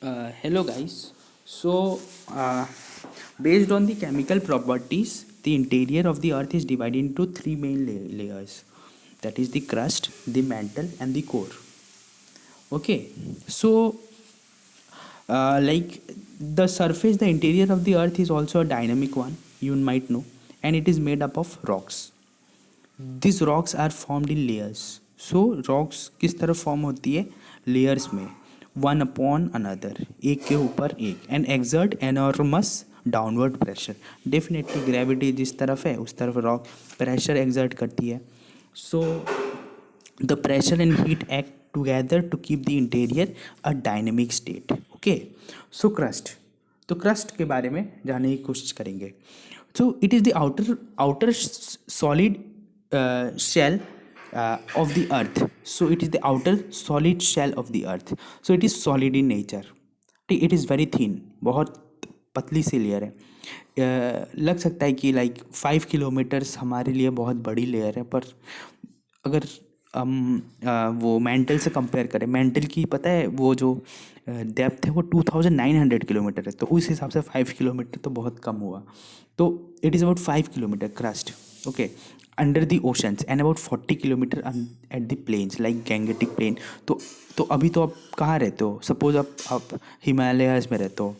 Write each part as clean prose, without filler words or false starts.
Hello guys. So, based on the chemical properties, the interior of the Earth is divided into three main layers. That is the crust, the mantle, and the core. Okay. So, like the surface, the interior of the Earth is also a dynamic one. You might know, and it is made up of rocks. These rocks are formed in layers. So rocks किस तरह form होती है? Layers में, one upon another, एक के ऊपर एक, and exert enormous downward pressure. Definitely gravity जिस तरफ है उस तरफ रॉक प्रेशर एक्सर्ट करती है. So the pressure and heat act together to keep the interior a dynamic state. Okay. So crust, तो क्रस्ट के बारे में जानने की कोशिश करेंगे. So it is the outer solid shell of the earth. So it is the outer solid shell of the earth. So it is solid in nature. It is very thin, बहुत पतली सी layer है. लग सकता है कि like 5 kilometres हमारे लिए बहुत बड़ी लेयर है, पर अगर हम वो मेंटल से कंपेयर करें, मेंटल की पता है वो जो डेप्थ है वो 2900 किलोमीटर है, तो उस हिसाब से 5 किलोमीटर तो बहुत कम हुआ. तो it is about 5 kilometre crust. Okay. Under the oceans and about 40 kilometre at the plains like Gangetic plain. तो अभी तो आप कहाँ रहते हो? सपोज आप हिमालयाज़ में रहते हो,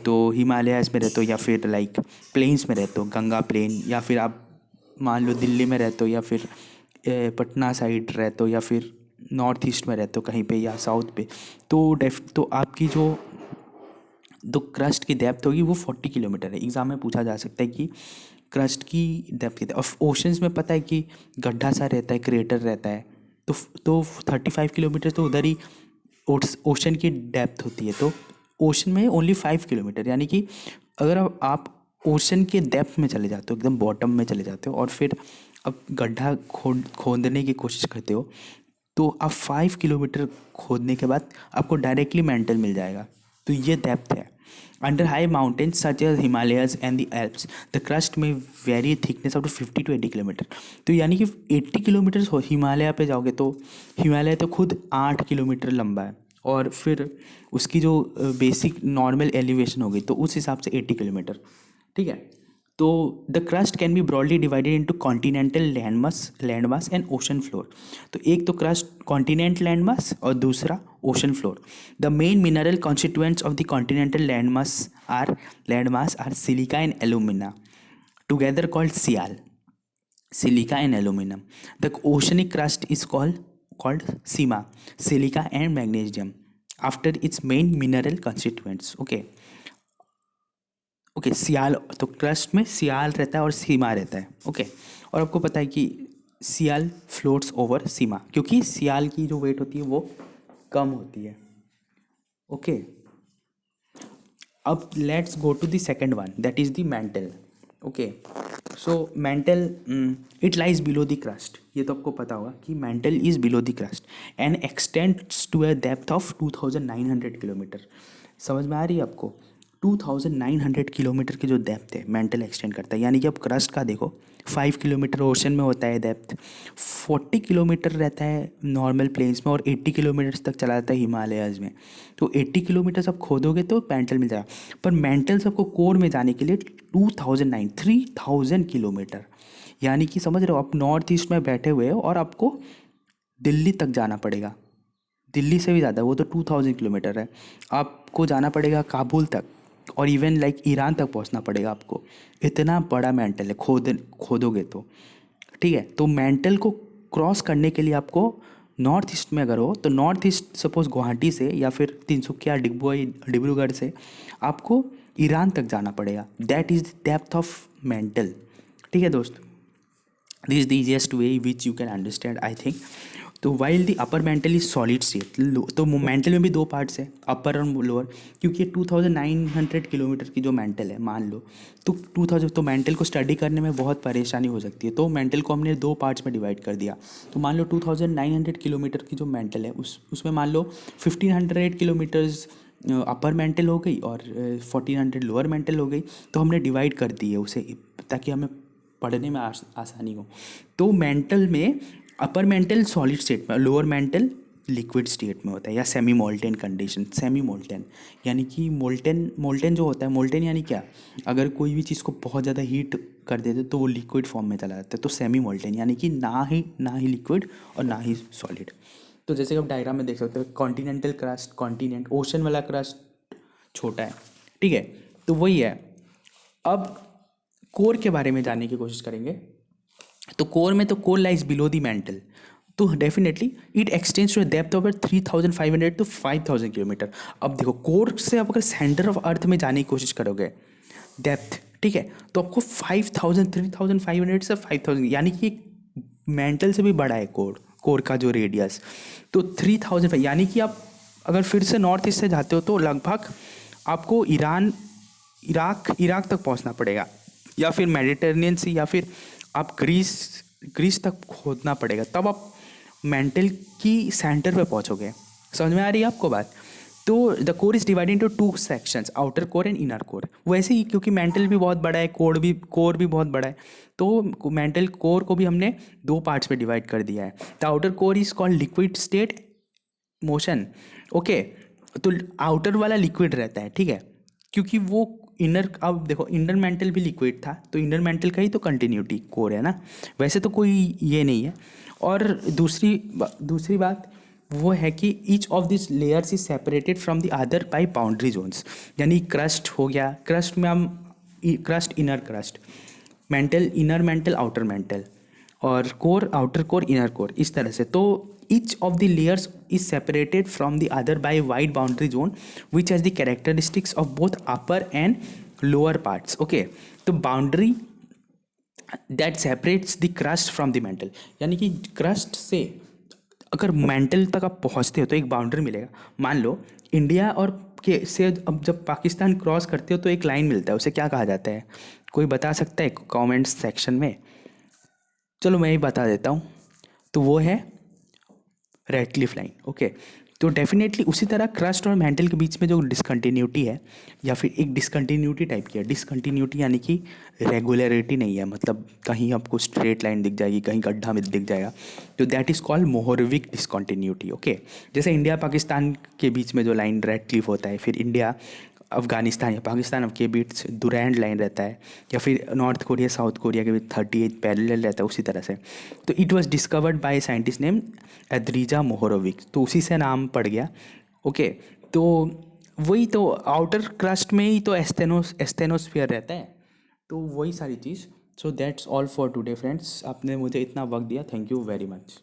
तो हिमालयाज़ में रहते हो या फिर लाइक प्लेन्स में रहते हो, गंगा प्लेन, या फिर आप मान लो दिल्ली में रहते हो, या फिर पटना साइड रहते हो, या फिर नॉर्थ ईस्ट में रहते हो कहीं पे, या साउथ पे. तो आपकी जो क्रस्ट की डेप्थ होगी वो 40 किलोमीटर है. एग्ज़ाम में पूछा जा सकता है कि क्रस्ट की डेप्थ कितनी. और ओशंस में पता है कि गड्ढा सा रहता है, क्रेटर रहता है. तो 35 किलोमीटर तो उधर ही ओशन की डेप्थ होती है. तो ओशन में ओनली 5 किलोमीटर, यानी कि अगर आप ओशन के डेप्थ में चले जाते हो, एकदम बॉटम में चले जाते हो, और फिर अब गड्ढा खोदने की कोशिश करते हो, तो आप 5 किलोमीटर खोदने के बाद आपको डायरेक्टली मेंटल मिल जाएगा. तो ये डेप्थ है. Under high mountains such as Himalayas and the Alps the crust में very thickness up to 50 to 80 kilometre. तो यानी कि 80 किलोमीटर हो हिमालय पे जाओगे, तो हिमालय तो खुद 8 किलोमीटर लंबा है, और फिर उसकी जो बेसिक नॉर्मल एलिवेशन हो गई, तो उस हिसाब से 80 किलोमीटर. ठीक है. तो the crust can be broadly divided into continental land mass and ocean floor. तो एक तो क्रस्ट कॉन्टिनेंट लैंड मास और दूसरा ocean floor. The main mineral constituents of the continental land mass are silica and alumina together called sial. Silica and aluminium. The oceanic crust is called sima, silica and magnesium after its main mineral constituents. Okay. Okay. Sial, तो crust में सियाल रहता है और सीमा रहता है. Okay. और आपको पता है कि सियाल फ्लोट्स ओवर सीमा, क्योंकि सियाल की जो वेट होती है वो कम होती है. ओके. अब let's go to the second one, that is the mantle. Okay. So mantle it lies below the crust. ये तो आपको पता होगा कि mantle is below the crust and extends to a depth of 2900 kilometre. समझ में आ रही है आपको? 2900 किलोमीटर की जो डेप्थ है मेंटल एक्सटेंड करता है. यानी कि अब क्रस्ट का देखो, 5 किलोमीटर ओशन में होता है डेप्थ, 40 किलोमीटर रहता है नॉर्मल प्लेन्स में, और 80 किलोमीटर तक चला जाता है हिमालयाज़ में. तो 80 किलोमीटर सब खोदोगे तो मेंटल मिल जाएगा. पर मेंटल सबको कोर में जाने के लिए 3000 किलोमीटर, यानी कि समझ रहे हो, आप नॉर्थ ईस्ट में बैठे हुए हो और आपको दिल्ली तक जाना पड़ेगा. दिल्ली से भी ज़्यादा, वो तो 2000 किलोमीटर है. आपको जाना पड़ेगा काबुल तक, और इवन लाइक ईरान तक पहुंचना पड़ेगा आपको. इतना बड़ा मेंटल है खोदोगे तो. ठीक है. तो मेंटल को क्रॉस करने के लिए आपको नॉर्थ ईस्ट में अगर हो, तो नॉर्थ ईस्ट सपोज गुवाहाटी से या फिर तिनसुकिया डिब्रूगढ़ से आपको ईरान तक जाना पड़ेगा. That is the depth of mantle. ठीक है दोस्त. This is the easiest way which you can understand I think. तो while the upper mantle is solid state, तो मेंटल में भी दो पार्ट्स हैं, अपर और लोअर. क्योंकि 2900 किलोमीटर की जो मेंटल है, मान लो तो 2000, तो मेंटल को स्टडी करने में बहुत परेशानी हो सकती है. तो मेंटल को हमने दो पार्ट्स में डिवाइड कर दिया. तो मान लो 2900 किलोमीटर की जो मेंटल है उसमें मान लो 1500 किलोमीटर्स अपर मेंटल हो गई और 1400 लोअर मेंटल हो गई. तो हमने डिवाइड कर दी है उसे, ताकि हमें पढ़ने में आसानी हो. तो मेंटल में अपर मेंटल सॉलिड स्टेट में, लोअर मेंटल लिक्विड स्टेट में होता है, या semi molten condition. Semi molten यानी कि मोल्टेन, मोल्टेन जो होता है, मोल्टेन यानी क्या, अगर कोई भी चीज़ को बहुत ज़्यादा हीट कर देते तो वो लिक्विड फॉर्म में चला जाता है। तो सेमी मोल्टेन यानी कि ना ही लिक्विड और ना ही सॉलिड। तो जैसे कि आप डायग्राम में देख सकते हो, कॉन्टिनेंटल क्रस्ट, कॉन्टिनेंट, ओशन वाला क्रस्ट छोटा है, ठीक है, तो वही है। अब कोर के बारे में जानने की कोशिश करेंगे। तो कोर में, तो core lies below the mantle, तो definitely it extends to depth over 3500 to 5000 kilometre. अब देखो, कोर से आप अगर सेंटर ऑफ अर्थ में जाने की कोशिश करोगे, डेप्थ, ठीक है, तो आपको 5000, 3500 से 5000, यानी कि मेंटल से भी बड़ा है कोर, कोर का जो रेडियस। तो 3000, यानी कि आप अगर फिर से नॉर्थ ईस्ट से जाते हो तो लगभग आपको ईरान, इराक तक पहुंचना पड़ेगा, या फिर मेडिटेरेनियन सी, या फिर आप ग्रीस तक खोदना पड़ेगा, तब आप मेंटल की सेंटर पे पहुंचोगे। समझ में आ रही है आपको बात? तो the core is divided into two sections, outer core and inner core. वैसे ही क्योंकि मेंटल भी बहुत बड़ा है, कोर भी बहुत बड़ा है, तो मेंटल कोर को भी हमने दो पार्ट्स में डिवाइड कर दिया है। The outer core is called liquid state motion, okay. तो आउटर वाला लिक्विड रहता है, ठीक है, क्योंकि वो इनर, अब देखो इनर मेंटल भी लिक्विड था, तो इनर मेंटल का ही तो कंटिन्यूटी कोर है ना, वैसे तो कोई ये नहीं है। और दूसरी बात वो है कि each of this layers is separated from the other by boundary zones. यानी क्रस्ट हो गया, क्रस्ट में हम crust, inner crust, mantle, inner mantle, outer mantle, और core, outer core, inner core, इस तरह से। तो each of the layers is separated from the other by a wide boundary zone which has the characteristics of both upper and lower parts, okay। तो boundary that separates the crust from the mantle, यानी कि crust से अगर mental तक आप पहुंचते हो तो एक बाउंड्री मिलेगा। मान लो इंडिया और के से अब जब पाकिस्तान क्रॉस करते हो तो एक लाइन मिलता है, उसे क्या कहा जाता है? कोई बता सकता है कमेंट्स सेक्शन में? चलो मैं ही बता देता हूँ, तो वो है रेडक्लिफ लाइन, ओके। तो डेफिनेटली उसी तरह क्रस्ट और मेंटल के बीच में जो डिसकंटिन्यूटी है, या फिर एक डिसकंटिन्यूटी टाइप की है, डिसकंटिन्यूटी यानी कि रेगुलरिटी नहीं है, मतलब कहीं आपको स्ट्रेट लाइन दिख जाएगी, कहीं गड्ढा में दिख जाएगा, तो that is called Mohorovicic discontinuity, okay. जैसे इंडिया पाकिस्तान के बीच में जो लाइन रेडक्लिफ होता है, फिर इंडिया अफगानिस्तान या पाकिस्तान के बीच डुरैंड लाइन रहता है, या फिर नॉर्थ कोरिया साउथ कोरिया के बीच 38 पैरेलल रहता है, उसी तरह से। तो it was discovered by scientist name Andrija Mohorovicic, तो उसी से नाम पड़ गया, ओके। तो वही तो आउटर क्रस्ट में ही तो एस्थेनोस्फीयर रहता है, तो वही सारी चीज़। So that's all for today friends, आपने मुझे इतना वक्त दिया, थैंक यू वेरी मच।